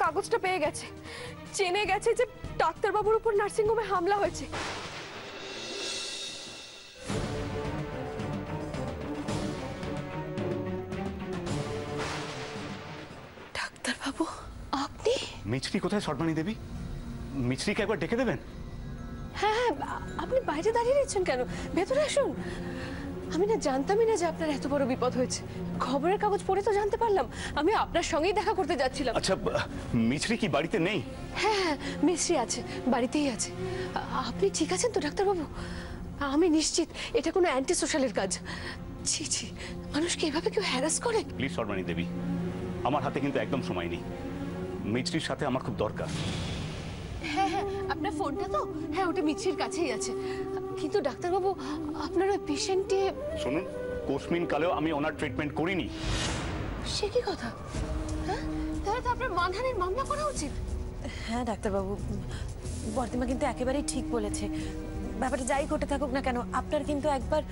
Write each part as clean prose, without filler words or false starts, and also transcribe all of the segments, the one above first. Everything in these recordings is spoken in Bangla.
কাগজটা পেয়ে গেছে, জেনে গেছে যে ডাক্তারবাবুর উপর নার্সিংহোমে হামলা হয়েছে। ডাক্তারবাবু আপনি? মিছরি কোথায় সর্বাণী দেবী? মিছরিকে একবার ডেকে দেবেন? হ্যাঁ হ্যাঁ, আপনি বাইরে দাঁড়িয়ে রয়েছেন কেন? ভেতরে আসুন। আমি না জানতামই না যে আপনার এত বড় বিপদ হয়েছে। খবরের কাগজ পড়ে তো জানতে পারলাম। আমি আপনার সঙ্গেই দেখা করতে যাচ্ছিলাম। আচ্ছা, মিছরি কি বাড়িতে নেই? হ্যাঁ হ্যাঁ, মিছরি আছে, বাড়িতেই আছে। আপনি ঠিক আছেন তো ডাক্তারবাবু? আমি নিশ্চিত এটা কোনো অ্যান্টি সোশ্যালের কাজ। ছি ছি, মানুষকে এভাবে কেউ হ্যারাস করে? প্লিজ সর্বাণী দেবী, আমার হাতে কিন্তু একদম সময় নেই। মিছরির সাথে আমার খুব দরকার। হ্যাঁ হ্যাঁ, আপনার ফোনটা তো? হ্যাঁ, ওটা মিছরির কাছেই আছে। কিন্তু ডাক্তারবাবু, আপনার ওই পেশেন্টে... শুনুন, কোসমিন কালেও আমি ওনার ট্রিটমেন্ট করিনি। সে কি কথা? হ্যাঁ, তাহলে তো আপনার মানহানির মামলা করা উচিত। হ্যাঁ ডাক্তারবাবু, বর্দিমা কিন্তু একেবারেই ঠিক বলেছে। ব্যাপারটা যাই ঘটে থাকুক না কেন, আপনার কিন্তু একবার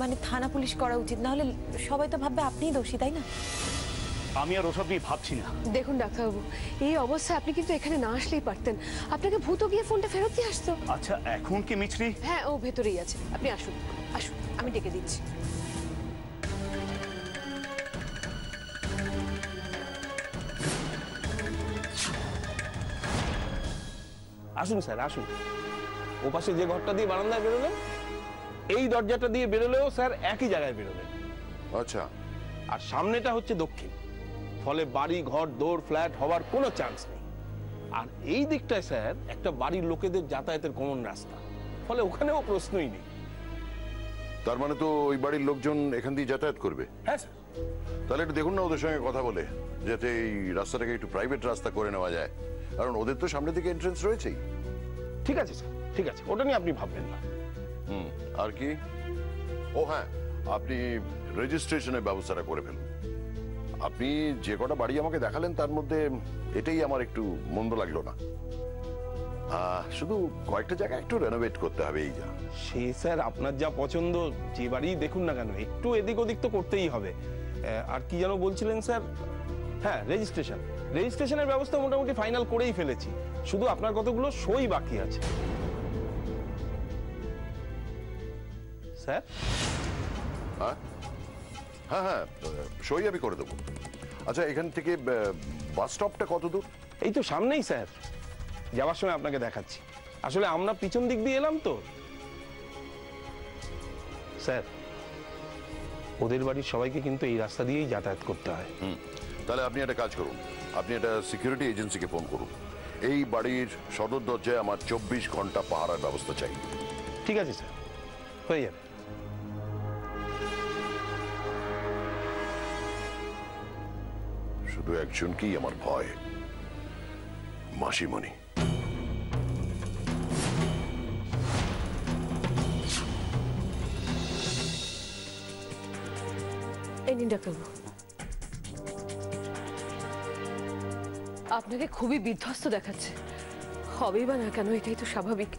মানে থানা পুলিশ করা উচিত, না হলে সবাই তো ভাববে আপনিই দোষী, তাই না? আমি আর ওসব নিয়ে ভাবছি না। দেখুন ডাক্তারবাবু, এই অবস্থায় আপনি কিন্তু এখানে না আসলেই পারতেন। আপনাকে ভূত গিয়ে ফোনটা ফেরত দিয়ে আসতো। আচ্ছা, এখন কি মিছরি? হ্যাঁ, ও ভেতরেই আছে। আপনি আসুন আসুন, আমি ডেকে দিচ্ছি। আসুন স্যার, আসুন। ও পাশে যে ঘরটা দিয়ে বারান্দায় বেরোলেন, এই দরজাটা দিয়ে বেরোলেও স্যার একই জায়গায় বেরোলেন। আচ্ছা, আর সামনেটা হচ্ছে দক্ষিণ, ফলে বাড়ি ঘর দৌড় ফ্ল্যাট হওয়ার কোনো চান্স নেই। আর এই দিকটায় স্যার একটা বাড়ির লোকেদের যাতায়াতের কমন রাস্তা, ফলে ওখানেও প্রশ্নই নেই। তার মানে তো ওই বাড়ির লোকজন এখান দিয়ে যাতায়াত করবে? হ্যাঁ স্যার। তাহলে একটু দেখুন না ওদের সঙ্গে কথা বলে, যাতে এই রাস্তাটাকে একটু প্রাইভেট রাস্তা করে নেওয়া যায়, কারণ ওদের তো সামনে থেকে এন্ট্রেন্স রয়েছেই। ঠিক আছে স্যার, ঠিক আছে, ওটা নিয়ে আপনি ভাববেন না। আর কি? ও হ্যাঁ, আপনি রেজিস্ট্রেশনের ব্যবস্থাটা করে ফেলুন। আপনি যে কটা বাড়ি আমাকে দেখালেন তার মধ্যে এটাই আমার একটু মন্দ লাগলো না। শুধু কয়েকটা জায়গা একটু রেনোভেট করতে হবে, এই যা। সে স্যার আপনার যা পছন্দ, যে বাড়ি দেখুন না কেন একটু এদিক ওদিক তো করতেই হবে। আর কি যেন বলছিলেন স্যার? হ্যাঁ, রেজিস্ট্রেশনের ব্যবস্থা মোটামুটি ফাইনাল করেই ফেলেছি, শুধু আপনার কতগুলো সই বাকি আছে স্যার। হ্যাঁ হ্যাঁ হ্যাঁ, সই আমি করে দেবো। আচ্ছা, এখান থেকে বাস স্টপটা কত দূর? এই তো সামনেই স্যার, যাওয়ার সময় আপনাকে দেখাচ্ছি। আসলে আমরা পিছন দিক দিয়ে এলাম তো স্যার। ওদের বাড়ির সবাইকে কিন্তু এই রাস্তা দিয়েই যাতায়াত করতে হয়। তাহলে আপনি একটা কাজ করুন, আপনি একটা সিকিউরিটি এজেন্সিকে ফোন করুন। এই বাড়ির সদর দরজায় আমার 24 ঘন্টা পাহারার ব্যবস্থা চাই। ঠিক আছে স্যার, হয়ে যাবে। শুধু একজনকেই আমার ভয়, মাসিমণি। এই নিন ডাক্তারবাবু। আপনাকে খুবই বিধ্বস্ত দেখাচ্ছে। হবেই বা না কেন, এটাই তো স্বাভাবিক।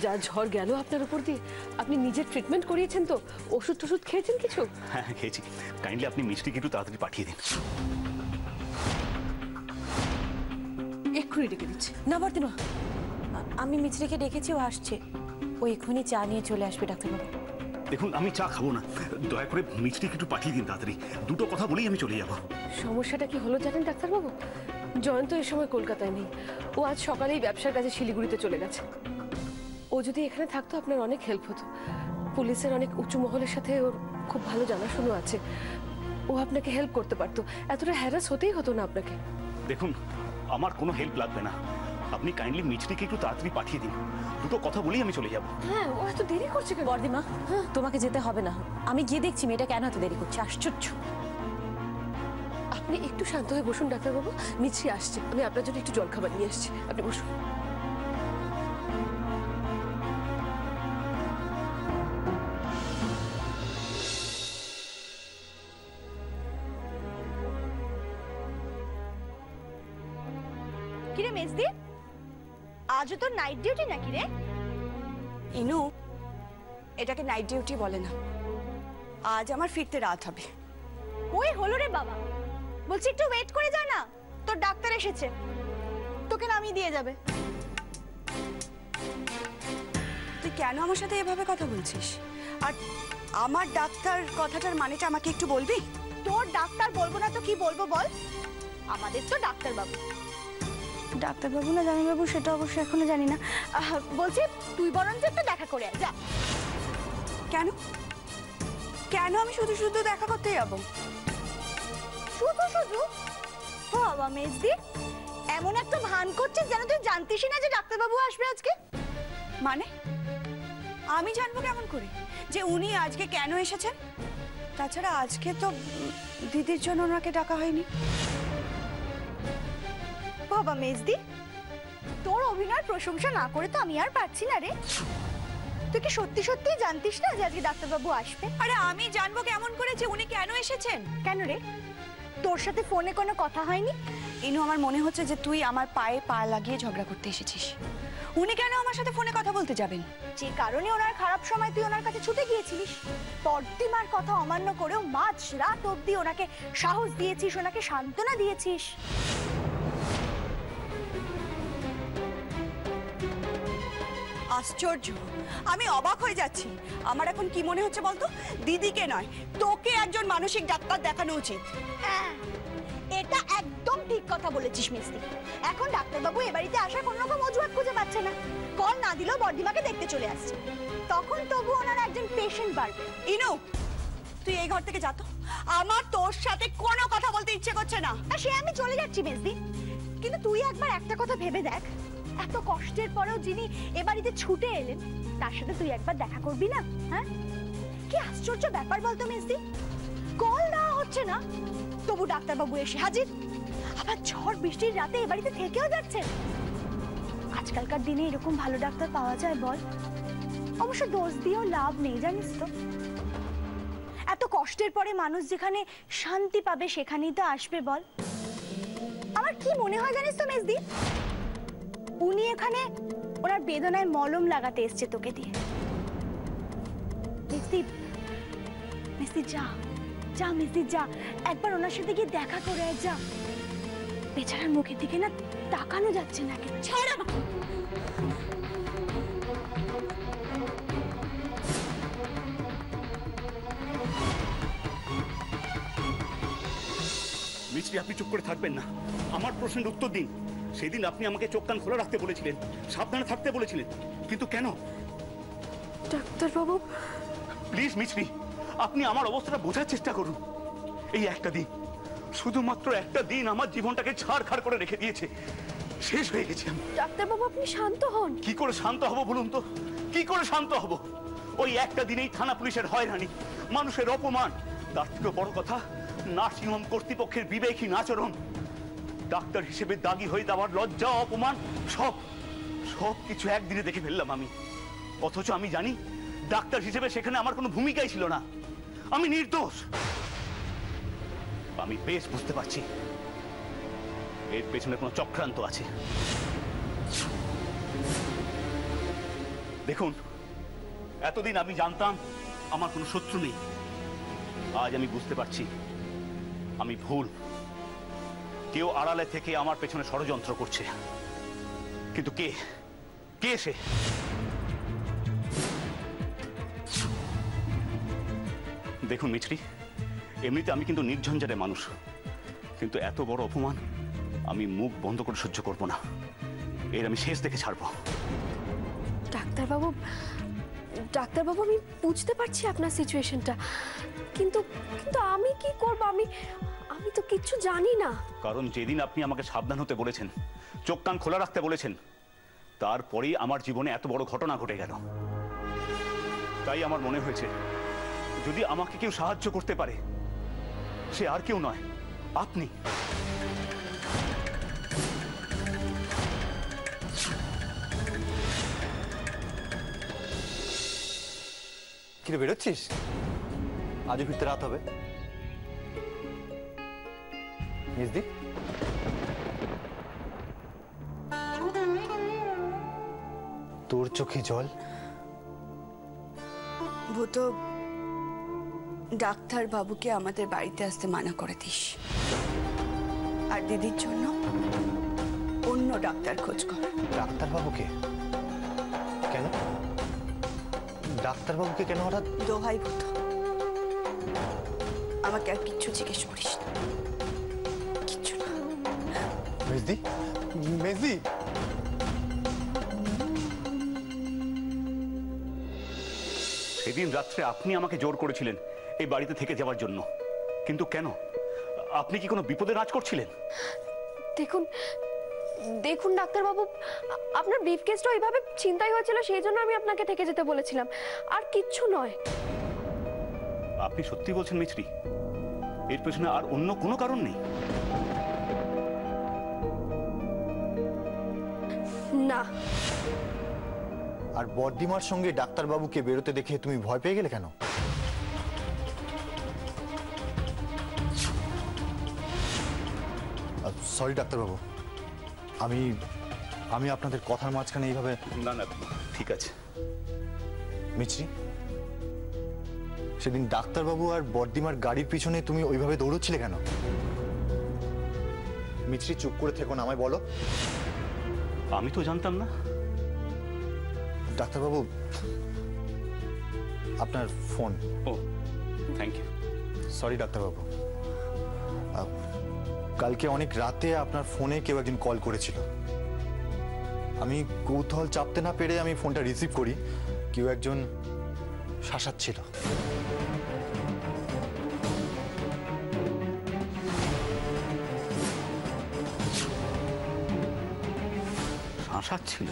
যা ঝড় গেল আপনার উপর দিয়ে। আপনি নিজের ট্রিটমেন্ট করিয়েছেন তো? ওষুধ টষুধ খেয়েছেন কিছু? হ্যাঁ খেয়েছি। কাইন্ডলি আপনি মিছরিকে একটু তাড়াতাড়ি পাঠিয়ে দিন। এক্ষুনি ডেকে দিচ্ছি। না বর্দিমা, আমি মিছরিকে ডেকেছি, ও আসছে। ও এক্ষুনি চা নিয়ে চলে আসবে ডাক্তারবাবু। দেখুন, আমি চা খাবো না, দয়া করে মিছরিকে একটু পাঠিয়ে দিন তাড়াতাড়ি। দুটো কথা বলেই আমি চলে যাবো। সমস্যাটা কি হলো জানেন ডাক্তারবাবু? জয়ন্ত এই সময় কলকাতায় নেই। ও আজ সকালেই ব্যবসার কাজে শিলিগুড়িতে চলে গেছে। ও যদি এখানে থাকতো আপনার অনেক হেল্প হতো। পুলিশের অনেক উঁচু মহলের সাথে ওর খুব ভালো জানাশোনা আছে। ও আপনাকে হেল্প করতে পারতো, এতটা হ্যারাস হতেই হতো না আপনাকে। দেখুন, আমার কোনো হেল্প লাগবে না, আপনি কাইন্ডলি মিছরিকে একটু তাড়াতাড়ি পাঠিয়ে দিন। দুটো কথা বলেই আমি চলে যাবো। হ্যাঁ, ও এত দেরি করছে কেন? বর্দিমা, তোমাকে যেতে হবে না, আমি গিয়ে দেখছি মেয়েটা কেন এত দেরি করছে। আশ্চর্য। আপনি একটু শান্ত হয়ে বসুন ডাক্তারবাবু, মিছরি আসছে। আমি আপনার জন্য একটু জলখাবার নিয়ে আসছি, আপনি বসুন। কিরে মেজদি, আজও তোর নাইট ডিউটি নাকি রে? ইনু, এটাকে নাইট ডিউটি বলে না। আজ আমার ফিরতে রাত হবে। ওই হলো রে বাবা, বলছি একটু ওয়েট করে যা না, তোর ডাক্তার এসেছে। তোকে নামিয়ে দিয়ে যাবে। তুই কেন আমার সাথে এভাবে কথা বলছিস? আর আমার ডাক্তার কথাটার মানেটা আমাকে একটু বলবি? তোর ডাক্তার বলবো না তো কি বলবো বল? আমাদের তো ডাক্তার বাবু। ডাক্তারবাবু না জামাইবাবু সেটা অবশ্য এখনো জানি না। বলছি তুই বরঞ্চ একটা দেখা করে আয়, যা। কেন কেন আমি শুধু শুধু দেখা করতে যাব? শুধু শুধু? ও বাবা মেজদি, এমন একটা ভান করছিস যেন তুই জানতিসই না যে ডাক্তারবাবু আসবে আজকে। মানে আমি জানবো কেমন করে যে উনি আজকে কেন এসেছেন? তাছাড়া আজকে তো দিদির জন্য ওনাকে ডাকা হয়নি। বাবা মেজদি, তোর অভিনয়ের প্রশংসা না করে তো আমি আর পারছি না রে। তুই কি সত্যি সত্যি জানতিস না যে আজকে ডাক্তারবাবু আসবে? আরে আমি জানবো কেমন করে যে উনি কেন এসেছেন? কেন রে, তোর সাথে ফোনে কোনো কথা হয়নি? ইনু, আমার মনে হচ্ছে যে তুই আমার পায়ে পা লাগিয়ে ঝগড়া করতে এসেছিস। উনি কেন আমার সাথে ফোনে কথা বলতে যাবেন? যে কারণে ওনার খারাপ সময় তুই ওনার কাছে ছুটে গিয়েছিলিস, পদ্মিমার কথা অমান্য করেও মাঝ রাত অবধি ওনাকে সাহস দিয়েছিস, ওনাকে সান্ত্বনা দিয়েছিস। আশ্চর্য, আমি অবাক হয়ে যাচ্ছি। আমার এখন কি মনে হচ্ছে বলতো? দিদিকে নয়, তোকে একজন মানসিক ডাক্তার দেখানো উচিত। হ্যাঁ, এটা একদম ঠিক কথা বলেছিস মিস্তি। এখন ডাক্তারবাবু এ বাড়িতে আসার কোনো রকম অজুহাত খুঁজে পাচ্ছে না। কল না দিলেও বর্দিমাকে দেখতে চলে আসছে। তখন তবু ওনার একজন পেশেন্ট বাড়বে। ইনু, তুই এই ঘর থেকে যা তো। আমার তোর সাথে কোনো কথা বলতে ইচ্ছে করছে না। আর সে আমি চলে যাচ্ছি মিস্তি, কিন্তু তুই একবার একটা কথা ভেবে দেখ, এত কষ্টের পরেও যিনি এ বাড়িতে ছুটে এলেন তার সাথে তুই একবার দেখা করবি না? হ্যাঁ, কি আশ্চর্য ব্যাপার বলতো মিস্তি। কল দেওয়া হচ্ছে না, তবু ডাক্তারবাবু এসে হাজির। আবার ঝড় বৃষ্টির রাতে এ বাড়িতে থেকেও যাচ্ছেন। আজকালকার দিনে এরকম ভালো ডাক্তার পাওয়া যায় বল? অবশ্য দোষ দিয়েও লাভ নেই, জানিস তো। এত কষ্টের পরে মানুষ যেখানে শান্তি পাবে সেখানেই তো আসবে বল। আমার কি মনে হয় জানিস তো মেজদি, উনি এখানে ওনার বেদনায় মলম লাগাতে এসছে তোকে দিয়ে। মেজদি, মেজদি যা যা, মেজদি যা, একবার ওনার সাথে গিয়ে দেখা করে আয়, যা। বেচারার মুখের দিকে না তাকানো যাচ্ছে না। ছাড় আমাকে। মিষ্টি, আপনি চুপ করে থাকবেন না। আমার প্রশ্নের উত্তর দিন। সেদিন আপনি আমাকে চোখ কান খোলা রাখতে বলেছিলেন, সাবধানে থাকতে বলেছিলেন, কিন্তু কেন? ডাক্তারবাবু, প্লিজ মিষ্টি, আপনি আমার অবস্থাটা বোঝার চেষ্টা করুন। এই একটা দিন, শুধুমাত্র একটা দিন আমার জীবনটাকে ছাড়খাড় করে রেখে দিয়েছে। শেষ হয়ে গেছি আমি। ডাক্তারবাবু আপনি শান্ত হন। কি করে শান্ত হব বলুন তো? কি করে শান্ত হব? ওই একটা দিনেই থানা পুলিশের হয়রানি, মানুষের অপমান, তার থেকে বড় কথা নার্সিংহোম কর্তৃপক্ষের বিবেকহীন আচরণ, ডাক্তার হিসেবে দাগি হয়ে দেওয়ার লজ্জা, অপমান, সব সব কিছু একদিনে দেখে ফেললাম আমি। অথচ আমি জানি ডাক্তার হিসেবে সেখানে আমার কোনো ভূমিকাই ছিল না। আমি নির্দোষ। আমি বেশ বুঝতে পারছি এর পেছনে কোনো চক্রান্ত আছে। দেখুন, এতদিন আমি জানতাম আমার কোনো শত্রু নেই। আজ আমি বুঝতে পারছি আমি ভুল। কেউ আড়ালে থেকে আমার পেছনে ষড়যন্ত্র করছে। কিন্তু কে কে সে? দেখুন মিছরি, এমনিতে আমি কিন্তু নির্ঝঞ্ঝাটে মানুষ, কিন্তু এত বড় অপমান আমি মুখ বন্ধ করে সহ্য করব না। এর আমি শেষ দেখে ছাড়বো। ডাক্তারবাবু, ডাক্তারবাবু আমি বুঝতে পারছি আপনার সিচুয়েশনটা, কিন্তু কিন্তু আমি কি করব? আমি তো কিচ্ছু জানি না। কারণ যেদিন আপনি আমাকে সাবধান হতে বলেছেন, চোখ কান খোলা রাখতে বলেছেন, তারপরেই আমার জীবনে এত বড় ঘটনা ঘটে গেল। তাই আমার মনে হয়েছে যদি আমাকে কেউ সাহায্য করতে পারে, সে আর কেউ নয়, আপনি। কিরে, বেরোচ্ছিস? আজও ফিরতে রাত হবে। মিসদি, তোর চোখে জল? ভূতো, ডাক্তার বাবুকে আমাদের বাড়িতে আসতে মানা করে দিস। আর দিদির জন্য অন্য অন্য ডাক্তার খোঁজ কর। ডাক্তারবাবুকে কেন? ডাক্তারবাবুকে কেন হঠাৎ? দোহাই ভূত, আমাকে আর কিচ্ছু জিজ্ঞেস করিস না, কিচ্ছু না। মেজদি, মেজদি, সেদিন রাত্রে আপনি আমাকে জোর করেছিলেন এই বাড়িতে থেকে যাওয়ার জন্য, কিন্তু কেন? আপনি কি কোনো বিপদে রাজ করছিলেন? দেখুন দেখুন ডাক্তারবাবু, আপনার ব্রিফকেসটা ওইভাবে ছিনতাই হয়েছিল, সেই জন্য আমি আপনাকে থেকে যেতে বলেছিলাম, আর কিচ্ছু নয়। আপনি সত্যি বলছেন মিছরি? এর পেছনে আর অন্য কোনো কারণ নেই? না। আর বর্দিমার সঙ্গে ডাক্তারবাবুকে বেরোতে দেখে তুমি ভয় পেয়ে গেলে কেন? সরি ডাক্তারবাবু, আমি আমি আপনাদের কথার মাঝখানে এইভাবে। না না, ঠিক আছে। মিছরি, সেদিন ডাক্তারবাবু আর বর্দিমার গাড়ির পিছনে তুমি ওইভাবে দৌড়চ্ছিলে কেন? মিছরি, চুপ করে থেকো না, আমায় বলো। আমি তো জানতাম না। ডাক্তারবাবু, আপনার ফোন। ও, থ্যাংক ইউ। সরি ডাক্তারবাবু, কালকে অনেক রাতে আপনার ফোনে কেউ একজন কল করেছিল। আমি কৌতূহল চাপতে না পেরে আমি ফোনটা রিসিভ করি। কেউ একজন শাসাচ্ছিল। শাসাচ্ছিল?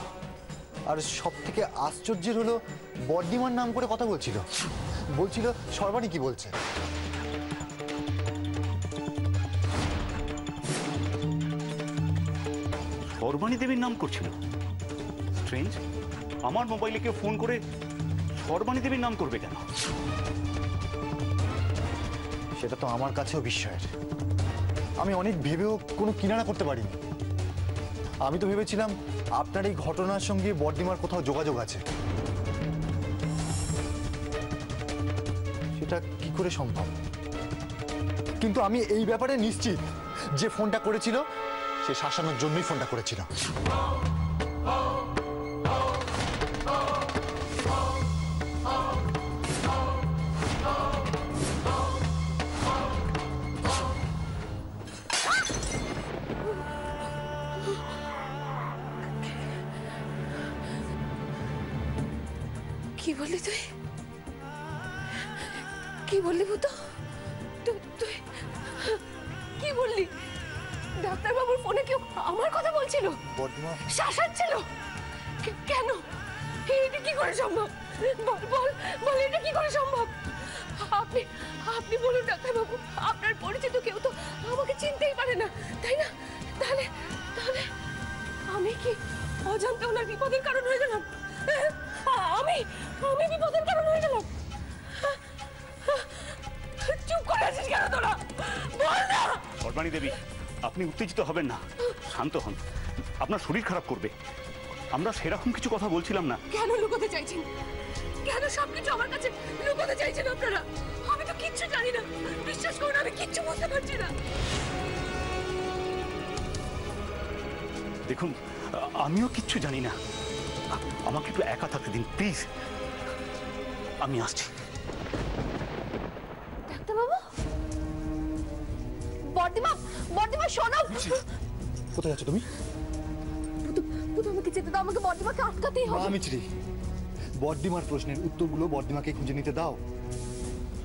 আর সব থেকে আশ্চর্যের হলো বর্দিমার নাম করে কথা বলছিল। বলছিল সর্বাণী কি বলছে। সর্বাণী দেবীর নাম করছিল? স্ট্রেঞ্জ, আমার মোবাইলে কেউ ফোন করে সর্বাণী দেবীর নাম করবে কেন? সেটা তো আমার কাছেও বিস্ময়ের। আমি অনেক ভেবেও কোনো কিনারা করতে পারিনি। আমি তো ভেবেছিলাম আপনার এই ঘটনার সঙ্গে বর্দিমার কোথাও যোগাযোগ আছে। সেটা কি করে সম্ভব? কিন্তু আমি এই ব্যাপারে নিশ্চিত, যে ফোনটা করেছিল সে শাসানোর জন্যই ফোনটা করেছিল। কি বললি তুই? কি বললি ভূত? তুই কি বললি? ডাক্তারবাবুর ফোনে কেউ আমার কথা বলছিল, বর্দিমা শাসাচ্ছিল? কেন? এটা কি করে সম্ভব? বল বল বল, এটা কি করে সম্ভব? আপনি আপনি বলুন ডাক্তারবাবু, আপনার পরিচিত কেউ তো আমাকে চিনতেই পারে না, তাই না? তাহলে তাহলে আমি কি অজান্তে ওনার বিপদের কারণ হয়ে গেলাম? আমি আমি বিপদের কারণ হয়ে গেলাম? চুপ করে আছিস কেন তোরা? বল না। সর্বাণী দেবী, আপনি উত্তেজিত হবেন না, শান্ত হন। আপনার শরীর খারাপ করবে। আমরা সেরকম কিছু কথা বলছিলাম না। কেন লুকোতে চাইছেন? কেন সবকিছু আমার কাছে লুকোতে চাইছেন আপনারা? আমি তো কিচ্ছু জানি না, বিশ্বাস করুন, আমি কিচ্ছু বুঝতে পারছি না। দেখুন, আমিও কিচ্ছু জানি না। আমাকে একটু একা থাকতে দিন প্লিজ। আমি আসছি। ডাক্তারবাবু, বর্দিমা, বর্দিমা শোনো। কোথায় যাচ্ছ তুমি? ভূত আমাকে যেতে দাও, আমাকে বর্দিমাকে আটকাতেই হবে। মিছরি, বর্দিমার প্রশ্নের উত্তরগুলো বর্দিমাকে খুঁজে নিতে দাও।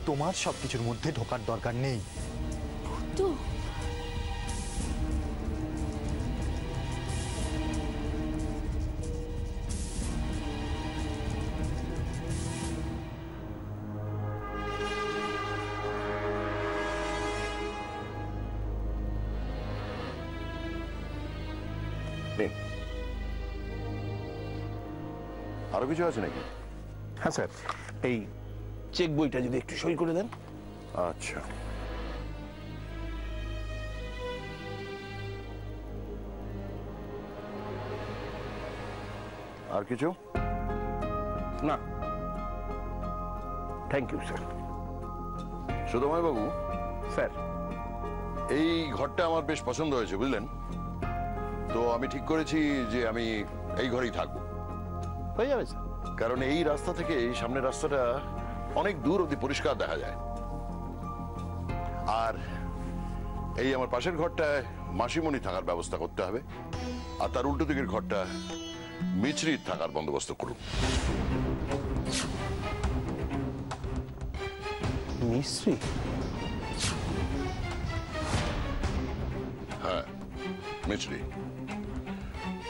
তোমার সবকিছুর মধ্যে ঢোকার দরকার নেই। তো নিন। আরো কিছু আছে নাকি? হ্যাঁ স্যার, এই চেক বইটা যদি একটু সই করে দেন। আচ্ছা, আর কিছু? না, thank you sir. সুদময় Babu, sir, এই ঘরটা আমার বেশ পছন্দ হয়েছে, বুঝলেন? তো আমি ঠিক করেছি যে আমি এই ঘরেই থাকবো। হয়ে যাবে স্যার। কারণ এই রাস্তা থেকে এই সামনের রাস্তাটা অনেক দূর অবধি পরিষ্কার দেখা যায়। আর এই আমার পাশের ঘরটায় মাসিমণি থাকার ব্যবস্থা করতে হবে, আর তার উল্টো দিকের ঘরটা মিছরির থাকার বন্দোবস্ত করুন। মিস্ত্রি? হ্যাঁ, মিছরি।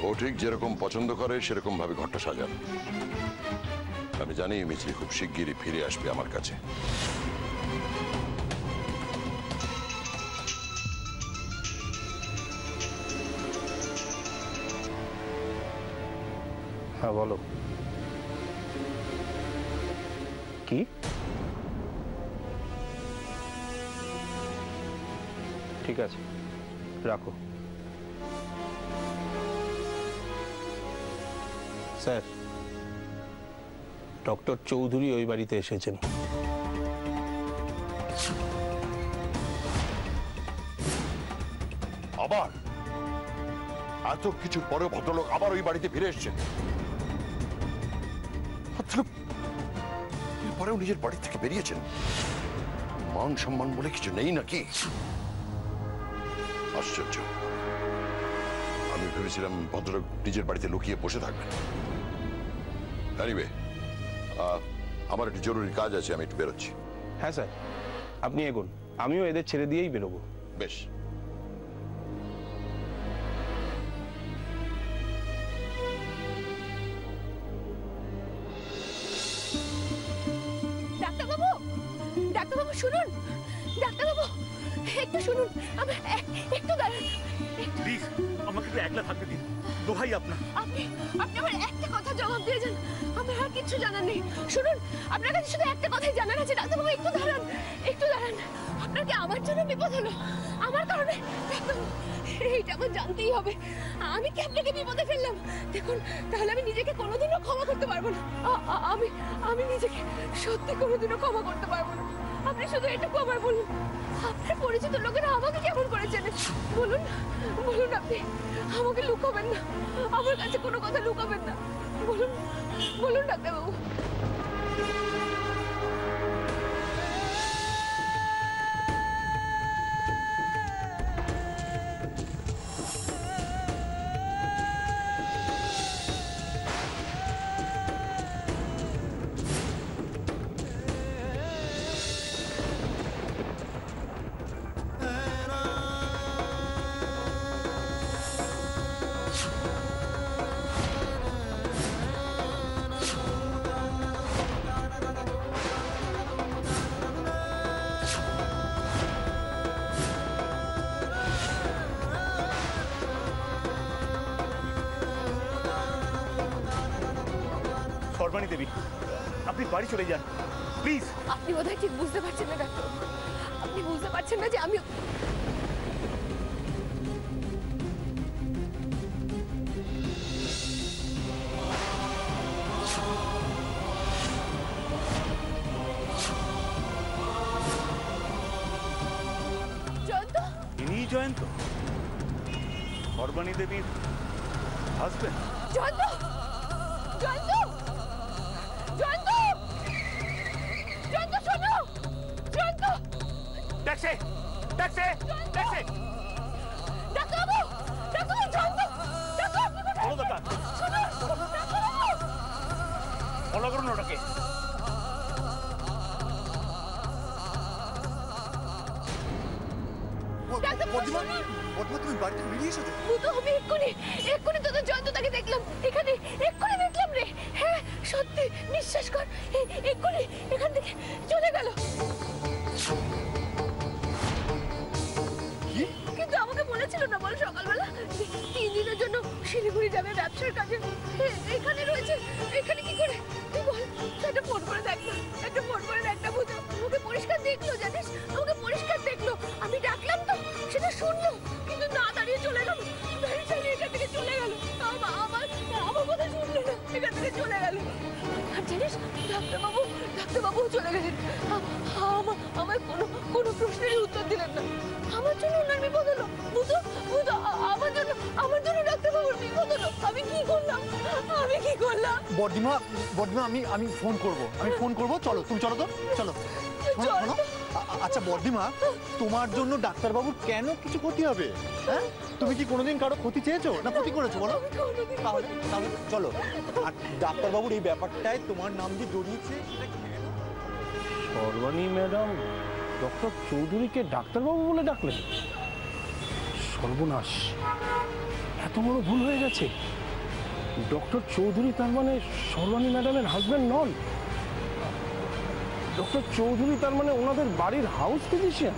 ও ঠিক যেরকম পছন্দ করে সেরকম ভাবে ঘরটা সাজান। আমি জানি মিছরি খুব শিগগিরই ফিরে আসবে আমার কাছে। হ্যাঁ বলো। কি? ঠিক আছে, রাখো। স্যার, ডক্টর চৌধুরী ওই বাড়িতে এসেছেন। আবার এত কিছু পরে ভদ্রলোক আবার ওই বাড়িতে ফিরে এসছেন। এরপরেও নিজের বাড়ি থেকে বেরিয়েছেন। মান সম্মান বলে কিছু নেই নাকি? আশ্চর্য। আমি ভেবেছিলাম ভদ্রলোক নিজের বাড়িতে লুকিয়ে বসে থাকবেন। এনিওয়ে, আমার একটু জরুরি কাজ আছে, আমি একটু বেরোচ্ছি। হ্যাঁ স্যার, আপনি এগোন, আমিও এদের ছেড়ে দিয়েই বেরোবো। বেশ। ডাক্তারবাবু, ডাক্তারবাবু শুনুন, ডাক্তারবাবু একটু শুনুন, একটু দাঁড়ান। প্লিজ আমাকে একটু একলা থাকতে দিন, দোহাই আপনার। আপনি আপনি আমার একটা কথা জবাব দিয়ে যান, আমার আর কিছু জানার নেই। শুনুন, আপনার কাছে শুধু একটা কথাই জানার আছে। ডাক্তারবাবু একটু দাঁড়ান, একটু দাঁড়ান। আপনার কি আমার জন্য বিপদ হলো? আমার কারণে? ডাক্তারবাবু, এইটা আমার জানতেই হবে। আমি কি আপনাকে বিপদে ফেললাম? দেখুন, তাহলে আমি নিজেকে কোনোদিনও ক্ষমা করতে পারবো না। আমি নিজেকে সত্যি কোনোদিনও ক্ষমা করতে পারবো না। আপনি শুধু এটুকু আমার বলুন, আপনার পরিচিত লোকেরা আমাকে কেমন করে চেনে? বলুন, বলুন, আপনি আমাকে লুকাবেন না, আমার কাছে কোনো কথা লুকাবেন না। বলুন, বলুন ডাক্তারবাবু। সর্বাণী দেবী, আপনি বাড়ি চলে যান প্লিজ। আপনি বোধহয় ঠিক বুঝতে পারছেন না ডাক্তারবাবু, আপনি বুঝতে পারছেন না যে আমি জয়ন্ত। ইনি জয়ন্ত, সর্বাণী দেবীর হাজবেন্ড। জয়ন্ত, জয়ন্ত, জয়ন্ত, জয়ন্ত শোনো, জয়ন্ত। Taxi, taxi, taxi. ডাক্তারবাবু, ডাক্তারবাবু, জয়ন্ত, ডাক্তারবাবু, বলো ডাক্তার। শোনো, ডাক্তারবাবু। ফলো করুন ওটাকে। তুমি বাড়ি থেকে বেরিয়ে এসেছো? আমি এক্ষুনি তোদের জয়ন্তটাকে দেখলাম, এখানে এক্ষুনি দেখলাম রে। হ্যাঁ সত্যি, বিশ্বাস কর, এক্ষুনি এখান থেকে চলে গেল। কিন্তু আমাকে বলেছিল না বল সকালবেলা 3 দিনের জন্য শিলিগুড়ি যাবে ব্যবসার কাজে। এখানে রয়েছে, এখানে কি করে তুই বল? একটা ফোন করে দেখ না, একটা ফোন করে দেখ না। বুঝো, আমাকে পরিষ্কার দেখলো, জানিস, আমাকে পরিষ্কার দেখলো। আমি ডাকলাম তো সেটা শুনলো, কিন্তু না দাঁড়িয়ে চলে গেল, দাঁড়িয়ে দাঁড়িয়ে এখান থেকে চলে গেল। আমার কথা শুনলো না, এখান থেকে চলে গেল। আর জানিস, ডাক্তারবাবু চলে গেলেন। আমার কোনো প্রশ্নের উত্তর দিলেন না। আমার জন্য ওনার বিপদ হলো। বুঝো, আমার জন্য আমি কি করলাম? বর্দিমা বর্দিমা আমি ফোন করব চলো তুমি চলো তো চলো শোনো, আচ্ছা বর্দিমা তোমার জন্য ডাক্তারবাবুর কেন কিছু ক্ষতি হবে? হ্যাঁ তুমি কি কোনোদিন কারো ক্ষতি চেয়েছো না ক্ষতি করেছো বলো? তাহলে চলো। আর ডাক্তারবাবুর এই ব্যাপারটায় তোমার নাম দিয়ে জড়িয়েছে সর্বাণী ম্যাডাম ডক্টর চৌধুরীকে ডাক্তারবাবু বলে ডাকলেন? সর্বনাশ, এত বড় ভুল হয়ে গেছে। ডক্টর চৌধুরী তার মানে সর্বাণী ম্যাডামের হাজবেন্ড নন? ডক্টর চৌধুরী তার মানে ওনাদের বাড়ির হাউস ফিজিশিয়ান?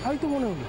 তাই তো মনে হলো।